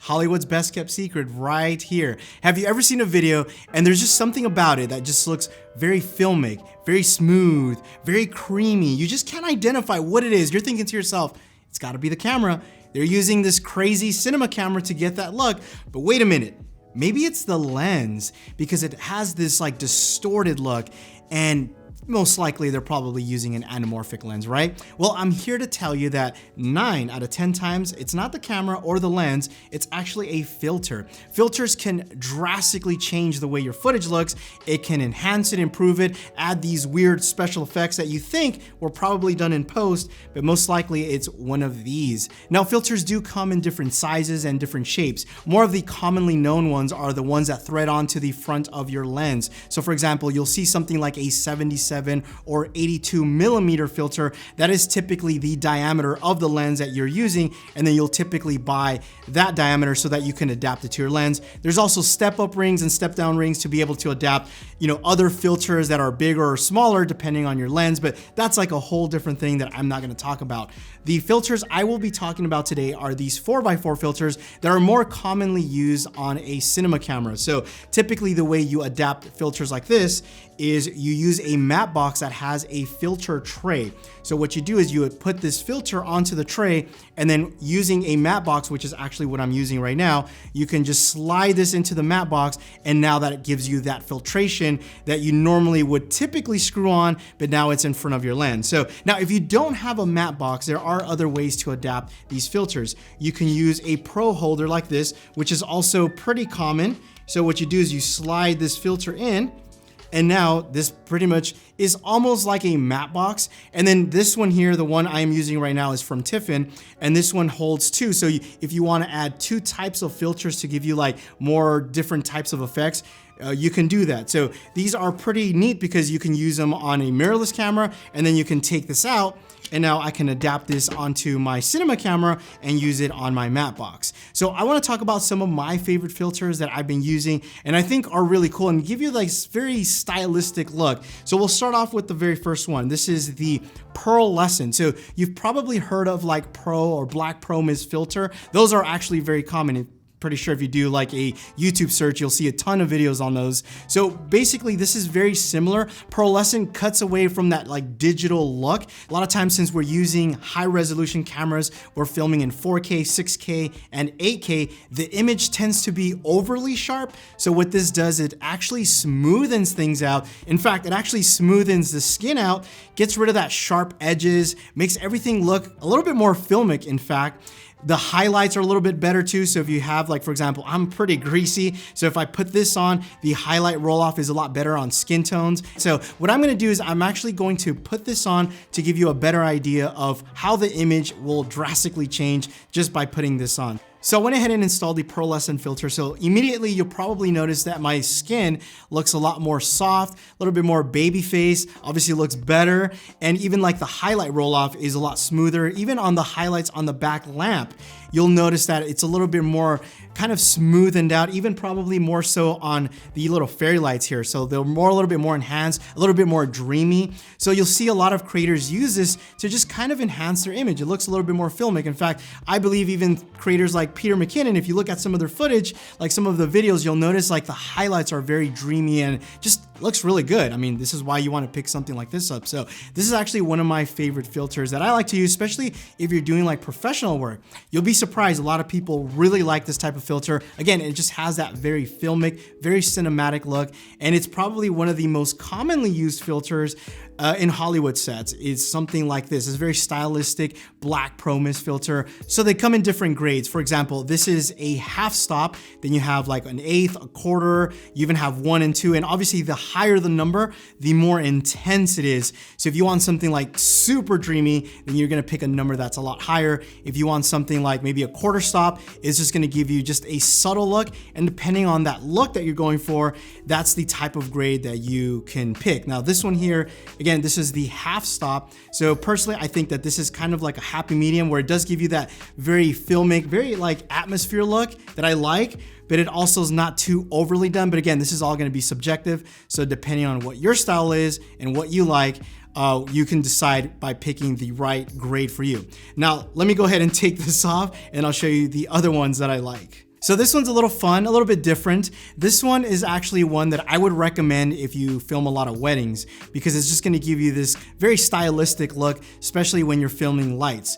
Hollywood's best kept secret right here. Have you ever seen a video and there's just something about it that just looks very filmic, very smooth, very creamy. You just can't identify what it is. You're thinking to yourself, it's gotta be the camera. They're using this crazy cinema camera to get that look, but wait a minute. Maybe it's the lens because it has this like distorted look, and most likely they're probably using an anamorphic lens, right? Well, I'm here to tell you that 9 out of 10 times, it's not the camera or the lens, it's actually a filter. Filters can drastically change the way your footage looks. It can enhance it, improve it, add these weird special effects that you think were probably done in post, but most likely it's one of these. Now, filters do come in different sizes and different shapes. More of the commonly known ones are the ones that thread onto the front of your lens. So for example, you'll see something like a 77 or 82 millimeter filter. That is typically the diameter of the lens that you're using, and then you'll typically buy that diameter so that you can adapt it to your lens. There's also step up rings and step down rings to be able to adapt, other filters that are bigger or smaller depending on your lens, but that's like a whole different thing that I'm not gonna talk about. The filters I will be talking about today are these 4x4 filters that are more commonly used on a cinema camera. So typically the way you adapt filters like this is you use a matte box that has a filter tray. So what you do is you would put this filter onto the tray, and then using a matte box, which is actually what I'm using right now, you can just slide this into the matte box, and now that it gives you that filtration that you normally would typically screw on, but now it's in front of your lens. So now if you don't have a matte box, there are other ways to adapt these filters. You can use a pro holder like this, which is also pretty common. So what you do is you slide this filter in, and now this pretty much is almost like a matte box. And then this one here, the one I'm using right now, is from Tiffen, and this one holds two. So if you want to add 2 types of filters to give you like more different types of effects, you can do that. So these are pretty neat because you can use them on a mirrorless camera, and then you can take this out, and now I can adapt this onto my cinema camera and use it on my matte box. So I want to talk about some of my favorite filters that I've been using and I think are really cool and give you like very stylistic look. So we'll start off with the very first one. This is the Pearlescent. So you've probably heard of like Pro or Black Pro Mist filter. Those are actually very common. Pretty sure if you do like a YouTube search, you'll see a ton of videos on those. So basically this is very similar. Pearlescent cuts away from that like digital look. A lot of times, since we're using high resolution cameras, we're filming in 4K, 6K, and 8K, the image tends to be overly sharp. So what this does, it actually smoothens things out. In fact, it actually smoothens the skin out, gets rid of that sharp edges, makes everything look a little bit more filmic, in fact. The highlights are a little bit better too. So if you have like, for example, I'm pretty greasy. So if I put this on, the highlight roll off is a lot better on skin tones. So what I'm gonna do is I'm actually going to put this on to give you a better idea of how the image will drastically change just by putting this on. So I went ahead and installed the Pearlescent filter. So immediately you'll probably notice that my skin looks a lot more soft, a little bit more baby face, obviously looks better. And even like the highlight roll off is a lot smoother. Even on the highlights on the back lamp, you'll notice that it's a little bit more kind of smoothened out, even probably more so on the little fairy lights here. So they're a little bit more enhanced, a little bit more dreamy. So you'll see a lot of creators use this to just kind of enhance their image. It looks a little bit more filmic. In fact, I believe even creators like Peter McKinnon, if you look at some of their footage, like some of the videos, you'll notice like the highlights are very dreamy and just looks really good. I mean, this is why you want to pick something like this up. So this is actually one of my favorite filters that I like to use, especially if you're doing like professional work. You'll be surprised, a lot of people really like this type of filter. Again, it just has that very filmic, very cinematic look, and it's probably one of the most commonly used filters in Hollywood sets. Is something like this. It's a very stylistic Black Pro Mist filter. So they come in different grades. For example, this is a half stop, then you have like an eighth, a quarter, you even have 1 and 2, and obviously the higher the number, the more intense it is. So if you want something like super dreamy, then you're gonna pick a number that's a lot higher. If you want something like maybe a quarter stop, it's just gonna give you just a subtle look, and depending on that look that you're going for, that's the type of grade that you can pick. Now this one here, again, this is the half stop. So personally, I think that this is kind of like a happy medium where it does give you that very filmic, very like atmosphere look that I like, but it also is not too overly done. But again, this is all gonna be subjective. So depending on what your style is and what you like, you can decide by picking the right grade for you. Now, let me go ahead and take this off and I'll show you the other ones that I like. So this one's a little fun, a little bit different. This one is actually one that I would recommend if you film a lot of weddings, because it's just gonna give you this very stylistic look, especially when you're filming lights.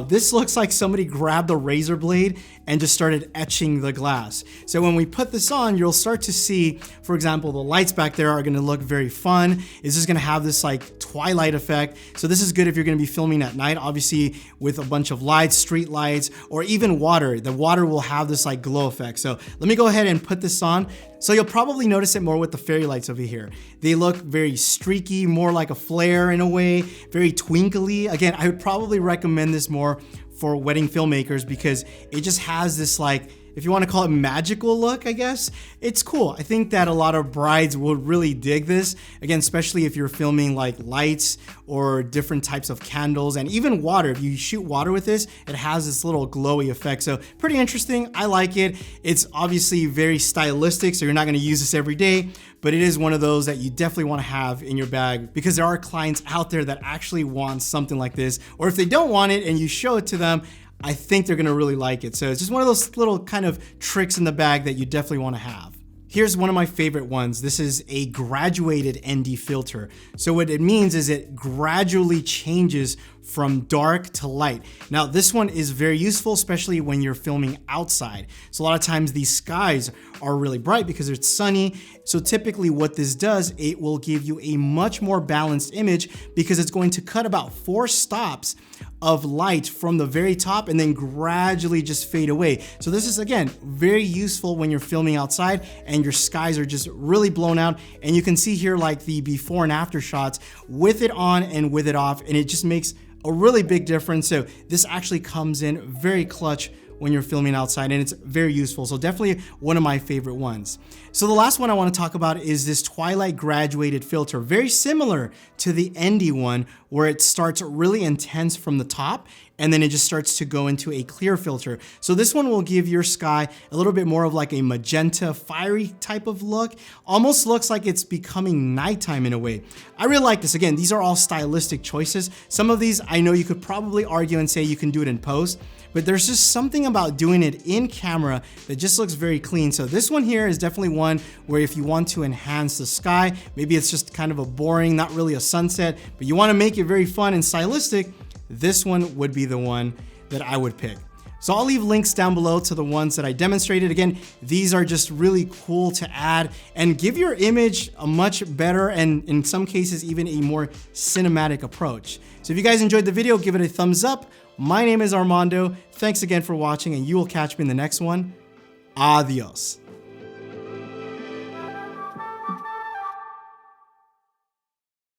This looks like somebody grabbed a razor blade and just started etching the glass. So when we put this on, you'll start to see, for example, the lights back there are gonna look very fun. It's just gonna have this like twilight effect. So this is good if you're gonna be filming at night, obviously with a bunch of lights, street lights, or even water. The water will have this like glow effect. So let me go ahead and put this on. So you'll probably notice it more with the fairy lights over here. They look very streaky, more like a flare in a way, very twinkly. Again, I would probably recommend this more for wedding filmmakers because it just has this like, if you want to call it magical look, I guess, it's cool. I think that a lot of brides will really dig this. Again, especially if you're filming like lights or different types of candles and even water. If you shoot water with this, it has this little glowy effect. So pretty interesting. I like it. It's obviously very stylistic, so you're not going to use this every day, but it is one of those that you definitely want to have in your bag because there are clients out there that actually want something like this, or if they don't want it and you show it to them, I think they're gonna really like it. So it's just one of those little kind of tricks in the bag that you definitely wanna have. Here's one of my favorite ones. This is a graduated ND filter. So what it means is it gradually changes from dark to light. Now this one is very useful, especially when you're filming outside. So a lot of times these skies are really bright because it's sunny. So typically what this does, it will give you a much more balanced image because it's going to cut about 4 stops of light from the very top and then gradually just fade away. So this is, again, very useful when you're filming outside and your skies are just really blown out. And you can see here like the before and after shots with it on and with it off, and it just makes a really big difference. So this actually comes in very clutch when you're filming outside, and it's very useful. So definitely one of my favorite ones. So the last one I want to talk about is this Twilight graduated filter, very similar to the ND one where it starts really intense from the top and then it just starts to go into a clear filter. So this one will give your sky a little bit more of like a magenta, fiery type of look. Almost looks like it's becoming nighttime in a way. I really like this. Again, these are all stylistic choices. Some of these I know you could probably argue and say you can do it in post, but there's just something about doing it in camera that just looks very clean. So this one here is definitely one where if you want to enhance the sky, maybe it's just kind of a boring, not really a sunset, but you want to make it very fun and stylistic, this one would be the one that I would pick. So I'll leave links down below to the ones that I demonstrated. Again, these are just really cool to add and give your image a much better and in some cases even a more cinematic approach. So if you guys enjoyed the video, give it a thumbs up. My name is Armando. Thanks again for watching and you will catch me in the next one. Adios.